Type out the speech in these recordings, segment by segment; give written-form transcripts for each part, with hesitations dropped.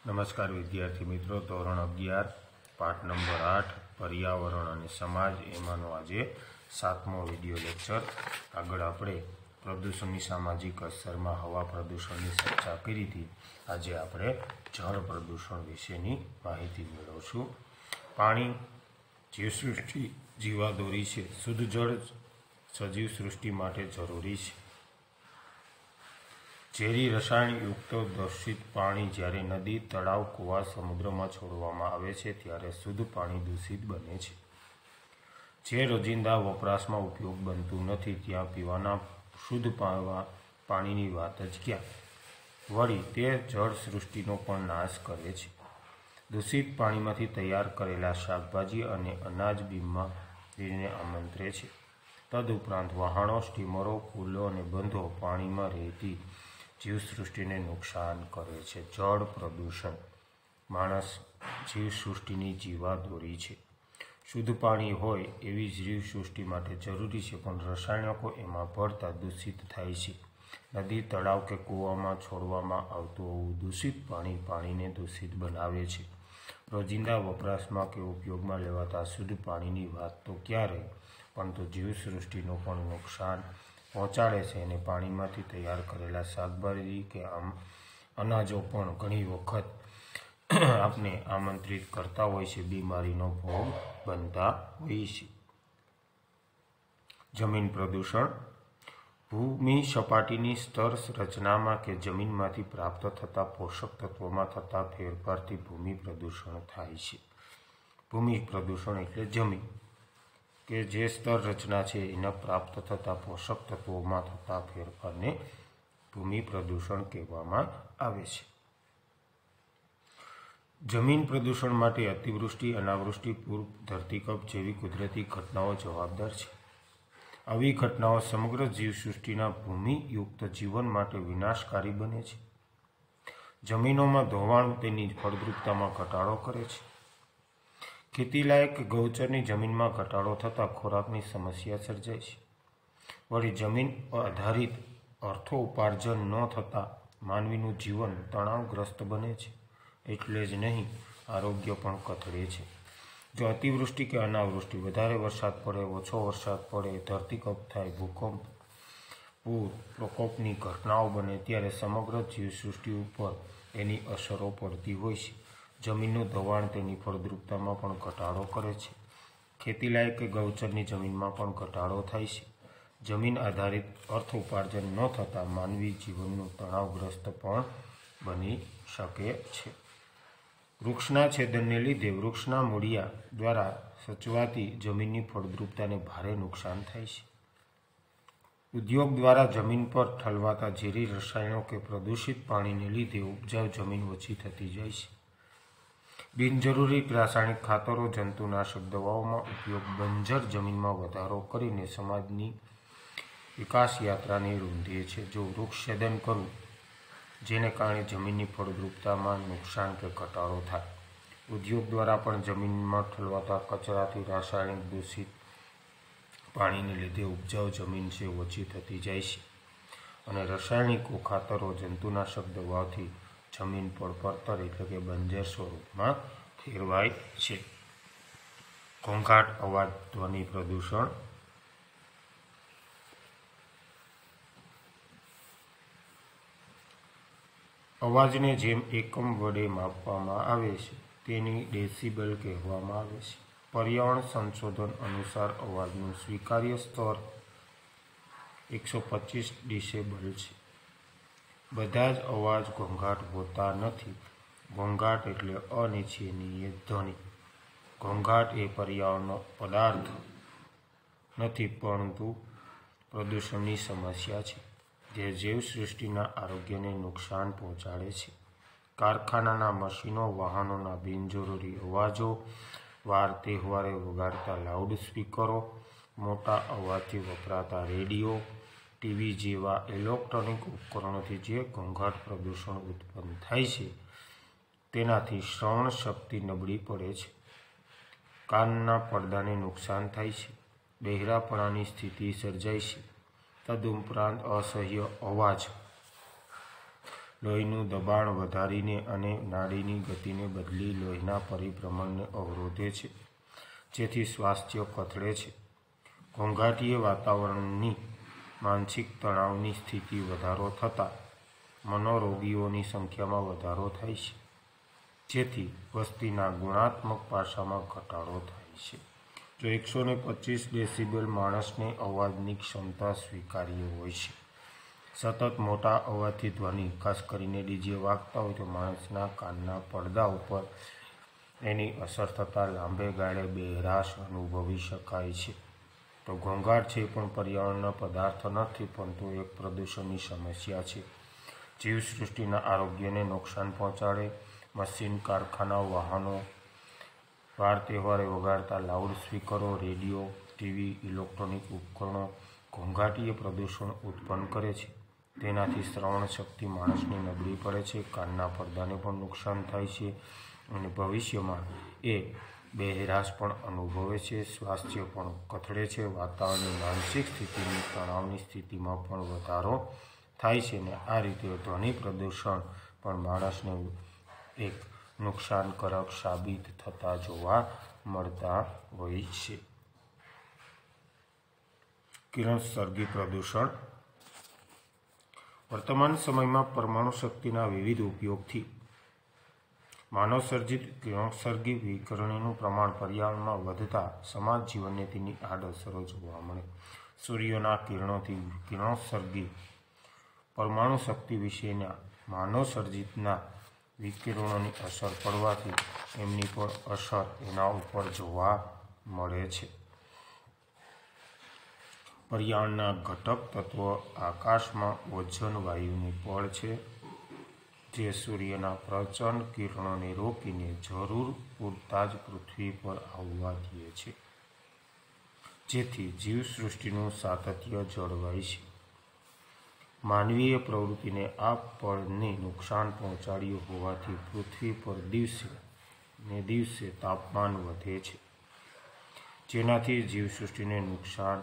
नमस्कार विद्यार्थी मित्रों, धोरण 11 पाठ नंबर 8 पर्यावरण और समाज एमांनो आजे 7मो विडियो लेक्चर। आगळ आपणे प्रदूषणनी सामाजिक असर में हवा प्रदूषणनी चर्चा करी थी। आज आपणे जल प्रदूषण विशेनी माहिती मेळवशुं। पाणी जीवसृष्टि जीवादोरी छे। शुद्ध जल सजीव सृष्टि माटे जरूरी छे। झेरी रसायणयुक्त दूषित पाणी ज्यारे नदी, तळाव, कूवा, समुद्र में छोड़वामां आवे छे त्यारे शुद्ध पाणी दूषित बने छे। जे रोजिंदा वपराश में उपयोग बनतुं नथी त्यां पीवाना शुद्ध पाणीनी वात ज क्यां। वળી ते जल सृष्टिनो पण नाश करे छे। दूषित पाणीमांथी तैयार करेला शाकभाजी अने अनाज बीमारीने आमंत्रे छे। तदुपरांत वाहनों, स्टीमरो, पुलो अने बंधो पाणीमां रहेती जीवसृष्टिने नुकसान करे छे। जल प्रदूषण माणस जीवसृष्टिनी जीवादोरी छे। शुद्ध पाणी होय एवी जीवसृष्टि माटे जरूरी छे, पण रसायणिको एमां भळता दूषित थाय छे। नदी, तळाव के कूवामां छोड़वामां आवतुं आवुं दूषित पाणी पाणीने दूषित बनावे छे। रोजिंदा वपराशमां के उपयोगमां लेवाता शुद्ध पाणीनी वात तो क्यां रही, परंतु जीवसृष्टिनो पण नुकसान पहोंचाड़े छे अने पाणीमांथी तैयार करेला शाकभाजी के अनाजो पण घणी वखत आपने आमंत्रित करता होय छे, बीमारीनो भोग बनता होय छे। जमीन प्रदूषण भूमि सपाटीनी स्तर रचनामां के जमीनमांथी प्राप्त थता पोषक तत्वोमां थता फेरफारथी भूमि प्रदूषण थाय छे। भूमि प्रदूषण एटले जमीन के जे स्तर रचना है एने प्राप्त थता पोषक तत्वों में थता फेरफार ने भूमि प्रदूषण कहेवामां आवे छे। जमीन प्रदूषण माटे अतिवृष्टि, अनावृष्टि, पूर, धरतीकंप जेवी कुदरती घटनाओं जवाबदार छे। आवी घटनाओं समग्र जीवसृष्टिना भूमियुक्त जीवन माटे विनाशकारी बने छे। जमीनों में धोवाण तेनी फळद्रुपतामां घटाडो करे छे। खेतीलायक गौचरनी जमीन में घटाडो थता खोराकनी समस्या सर्जाय छे। वળી जमीन आधारित अर्थोपार्जन न थता मानवीनुं जीवन तणावग्रस्त बने छे। एटले ज नहीं आरोग्य पण कथळे छे। जो अतिवृष्टि के अनावृष्टि, वधारे वरसाद पड़े, ओछो वरसाद पड़े, धरतीकंप थाय, भूकंप, पूर, प्रकोपनी घटनाओं बने त्यारे समग्र जीवसृष्टि पर एनी असरो पड़ती होय छे। जमीनનું ધોવાણ તેની ફળદ્રુપતામાં પણ ઘટાડો કરે છે। ખેતીલાયક ગૌચરની જમીનમાં પણ ઘટાડો થાય છે। જમીન આધારિત અર્થ ઉપાર્જન ન થતાં માનવી જીવનનું તણાવગ્રસ્ત પણ બની શકે છે। વૃક્ષના છેદનને લીધે વૃક્ષના મૂળિયા દ્વારા સચવાતી જમીનની ફળદ્રુપતાને ભારે નુકસાન થાય છે। ઉદ્યોગ द्वारा जमीन पर ठलवाता झेरी रसायणों के प्रदूषित पाणीने लीधे उपजाऊ जमीन ओછી થતી જાય છે। बिनजरूरी रासायणिक खातरों, जंतुनाशक दवाओं में उपयोग बंजर जमीन में वधारो करीने समाजनी विकास यात्रा ने रूंधे छे। जो वृक्ष छेदन करवुं जेने कारणे जमीननी फळद्रुपता में नुकसान के घटाडो थाय। उद्योग द्वारा पण जमीन में ठलवाता कचराथी रासायणिक दूषित पाणीने लीधे उपजाऊ जमीन छे ओછી थती जाय छे अने रासायणिको खातरों, जंतुनाशक दवाओथी जमीन पर પડતર એટલે કે બંજર સ્વરૂપમાં ફેરવાય છે। ઘોંઘાટ, અવાજ, ધ્વનિ પ્રદૂષણ અવાજને જેમ એકમ વડે માપવામાં આવે છે તેની ડેસિબલ કહેવામાં આવે છે। પર્યાવરણ સંશોધન અનુસાર અવાજનું સ્વીકાર્ય સ્તર 125 ડેસિબલ છે। બધા જ અવાજ ઘોંઘાટ હોતા નથી। ઘોંઘાટ એટલે અનિચ્છનીય ધ્વનિ। ઘોંઘાટ એ પર્યાવરણનો પદાર્થ નથી, પરંતુ પ્રદૂષણની સમસ્યા છે જે જીવસૃષ્ટિના આરોગ્યને નુકસાન પહોંચાડે છે। કારખાનાના મશીનો, વાહનોના બિનજરૂરી અવાજો, વાર તહેવારે વગાડતા લાઉડસ્પીકરો, મોટા અવાજથી વપરાતા રેડિયો, टीवी जेवा इलेक्ट्रॉनिक उपकरणों जे घोंघाट प्रदूषण उत्पन्न थाय छे तेनाथी श्रवण शक्ति नबળી पड़े छे। कानना પડદાને नुकसान थाय छे। बहेरापणानी स्थिति सर्जाय छे। तदुपरांत असह्य अवाज લોહીનું દબાણ વધારીને અને નાડીની ગતિને બદલી લોહીના પરિભ્રમણને અવરોધે છે, જેથી સ્વાસ્થ્ય કથળે છે. ઘોંઘાટીય વાતાવરણની માનસિક તણાવની સ્થિતિ વધારો થતાં મનોરોગીઓની સંખ્યામાં વધારો થાય છે, જેથી વસ્તીના ગુણાત્મક પાસામાં ઘટાડો થાય છે. જો 125 ડેસિબલ માણસને અવાજની ક્ષમતા સ્વીકાર્ય હોય છે, સતત મોટા અવાજથી ધ્વનિ, ખાસ કરીને ડીજે વાગતા હોય તો માણસના કાનના પડદા ઉપર એની અસર થતાં લાંબે ગાળે બહેરાશ અનુભવી શકાય છે. તો ઘોંઘાટ છે એ પણ પર્યાવરણના પદાર્થ નથી, પરંતુ એક પ્રદૂષણની સમસ્યા છે. જીવસૃષ્ટિના આરોગ્યને નુકસાન પહોંચાડે. મશીન, કારખાના, વાહનો, વાર તહેવારે વગાડતા લાઉડ સ્પીકરો, રેડિયો, ટીવી, ઇલેક્ટ્રોનિક ઉપકરણો ઘોંઘાટીય પ્રદૂષણ ઉત્પન્ન કરે છે. તેનાથી શ્રવણ શક્તિ માણસની નબળી પડે છે, કાનના પડદાને પણ નુકસાન થાય છે અને ભવિષ્યમાં એ બહેરાશ પણ અનુભવે છે, સ્વાસ્થ્ય પણ કથળે છે, વાતાવરણની માનસિક સ્થિતિની તણાવની સ્થિતિમાં પણ વધારો થાય છે અને આ રીતે ધ્વનિ પ્રદૂષણ પણ માણસને એક નુકસાનકારક સાબિત થતા જોવા મળતા હોય છે. કિરણોત્સર્ગી પ્રદૂષણ. વર્તમાન સમયમાં પરમાણુ શક્તિના વિવિધ ઉપયોગથી માનવસર્જિત કિરણોત્સર્ગી વિકિરણનું પ્રમાણ પર્યાવરણમાં વધતા સમાજ જીવનને તેની આડઅસરો જોવા મળે. સૂર્યના કિરણોથી કિરણોત્સર્ગી પરમાણુ શક્તિ વિશેના માનવસર્જિતના વિકિરણોની અસર પડવાથી એમની પણ અસર એના ઉપર જોવા મળે છે. પર્યાવરણના ઘટક તત્વો. આકાશમાં ઓઝોન વાયુની પડ છે, જે સૂર્યના પ્રચંડ કિરણોને રોકીને જરૂર પૂરતા જ પૃથ્વી પર આવવા દે છે, જેથી જીવસૃષ્ટિનું સાતત્ય જળવાય છે. માનવીય પ્રવૃત્તિને આ પળને નુકસાન પહોંચાડ્યું હોવાથી પૃથ્વી પર દિવસે ને દિવસે તાપમાન વધે છે, જેનાથી જીવસૃષ્ટિને નુકસાન,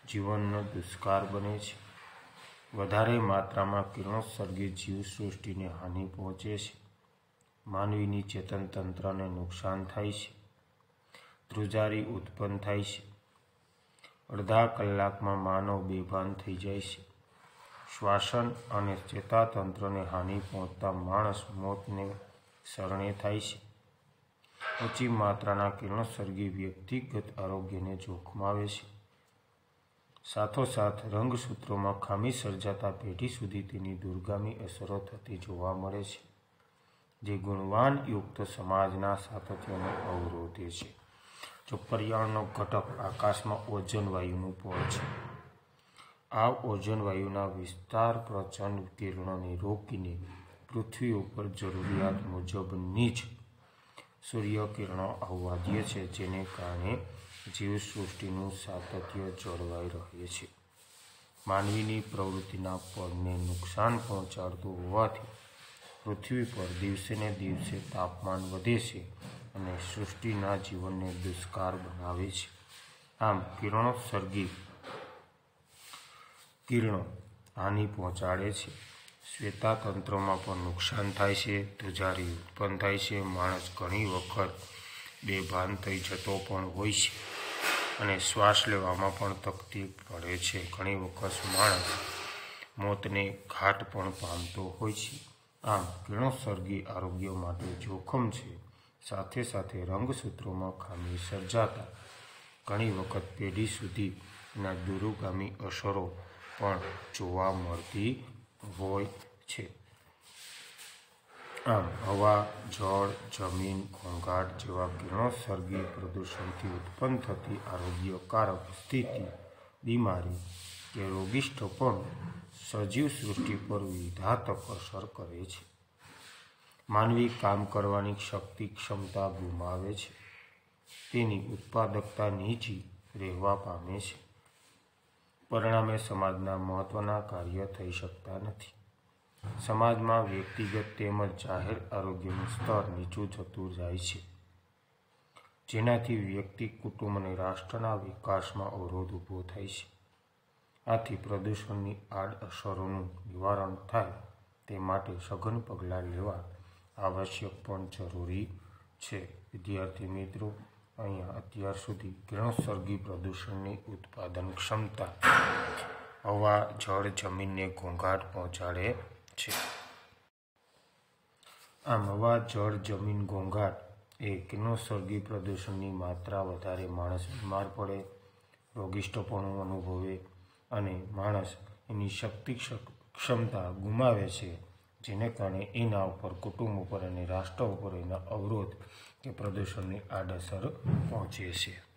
જીવનનો દુષ્કાર બને છે. વધારે માત્રામાં કિરણોત્સર્ગી જીવસૃષ્ટિને હાનિ પહોંચે છે. માનવીની ચેતનતંત્રને નુકસાન થાય છે. ધ્રુજારી ઉત્પન્ન થાય છે. અડધા કલાકમાં માનવ બેભાન થઈ જાય છે. શ્વાસન અને ચેતાતંત્રને હાનિ પહોંચતા માણસ મોતને શરણે થાય છે. ઊંચી માત્રાના કિરણોત્સર્ગી વ્યક્તિગત આરોગ્યને જોખમાવે છે. સાથોસાથ રંગસૂત્રોમાં ખામી સર્જાતા પેઢી સુધી તેની દૂરગામી અસરો થતી જોવા મળે છે, જે ગુણવાન યુક્ત સમાજના સાતત્યને અવરોધે છે. જો પર્યાવરણનો ઘટક આકાશમાં ઓઝોન વાયુનું પડ છે. આ ઓઝોન વાયુના વિસ્તાર પ્રચંડ કિરણોને રોકીને પૃથ્વી ઉપર જરૂરિયાત મુજબની જ સૂર્યકિરણો આવવા દે છે, જેને કારણે જીવસૃષ્ટિનું સાતત્ય જળવાઈ રહે છે. માનવીની પ્રવૃત્તિના પળને નુકસાન પહોંચાડતું હોવાથી પૃથ્વી પર દિવસે ને દિવસે તાપમાન વધે છે અને સૃષ્ટિના જીવનને દુષ્કાર બનાવે છે. આમ કિરણોત્સર્ગી કિરણો હાનિ પહોંચાડે છે. શ્વેતાતંત્રમાં પણ નુકસાન થાય છે. ધ્રુજારી ઉત્પન્ન થાય છે. માણસ ઘણી વખત બેભાન થઈ જતો પણ હોય છે અને શ્વાસ લેવામાં પણ તકલીફ પડે છે. ઘણી વખત માણસ મોતને ઘાટ પણ પામતો હોય છે. આમ કિરણોત્સર્ગી આરોગ્ય માટે જોખમ છે. સાથે સાથે રંગસૂત્રોમાં ખામી સર્જાતા ઘણી વખત પેઢી સુધી એના દૂરગામી અસરો પણ જોવા મળતી હોય છે. આમ હવા, જળ, જમીન, ઘોંઘાટ જેવા કિરણોત્સર્ગી પ્રદૂષણથી ઉત્પન્ન થતી આરોગ્યકારક સ્થિતિ, બીમારી કે રોગિષ્ટ પણ સજીવ સૃષ્ટિ પર વિઘાતક અસર કરે છે. માનવી કામ કરવાની શક્તિ ક્ષમતા ગુમાવે છે. તેની ઉત્પાદકતા નીચી રહેવા પામે છે. પરિણામે સમાજના મહત્વના કાર્ય થઈ શકતા નથી. સમાજમાં વ્યક્તિગત તેમજ જાહેર આરોગ્યનું સ્તર નીચું જતું જાય છે, જેનાથી વ્યક્તિ, કુટુંબ અને રાષ્ટ્રના વિકાસમાં અવરોધ ઊભો થાય છે. આથી પ્રદૂષણની આડઅસરોનું નિવારણ થાય તે માટે સઘન પગલાં લેવા આવશ્યક પણ જરૂરી છે. વિદ્યાર્થી મિત્રો, અહીંયા અત્યાર સુધી કિરણોત્સર્ગી પ્રદૂષણની ઉત્પાદન ક્ષમતા હવા, જળ, જમીનને ઘોંઘાટ પહોંચાડે છે. આમ હવા, જળ, જમીન, ઘોંઘાટ એ કિરણોત્સર્ગી પ્રદૂષણની માત્રા વધારે માણસ બીમાર પડે, રોગિષ્ટપણું અનુભવે અને માણસ એની શક્તિ ક્ષમતા ગુમાવે છે, જેને કારણે એના ઉપર, કુટુંબ ઉપર અને રાષ્ટ્ર ઉપર એના અવરોધ કે પ્રદૂષણની આડઅસર પહોંચે છે.